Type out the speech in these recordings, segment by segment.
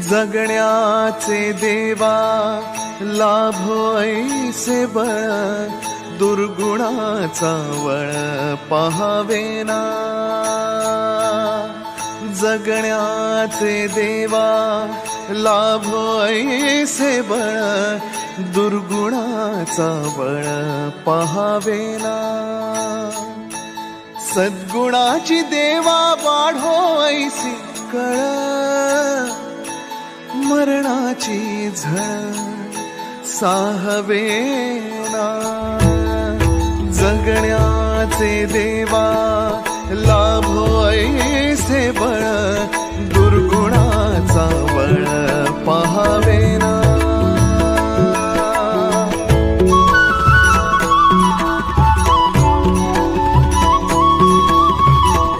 जगण्याचे देवा लाभो ऐसे बळ, दुर्गुणाचा वळ पहावेना। जगण्याचे देवा लाभो ऐसे बळ, दुर्गुणाचा बळ पहावेना। सद्गुणाची देवा वाढो ऐसी कळ, मरणाची झळ साहवेना। जगण्याचे देवा लाभो ऐसे बळ, दुर्गुणाचा बळ पहावेना।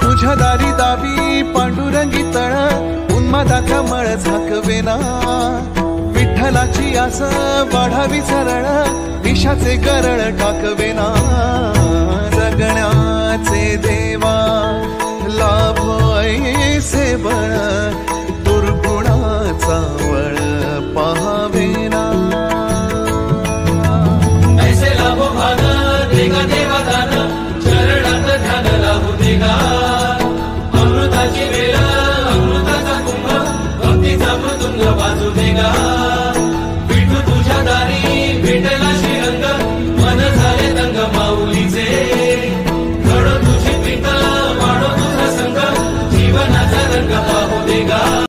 तुझ्या दारी दावी पांडुरंगी तळ, उन्मादाचा मळ झाकवेना। विठ्ठलाची आस वाढावी सरळ, विषाचे गरळ टाकवेना। जगण्या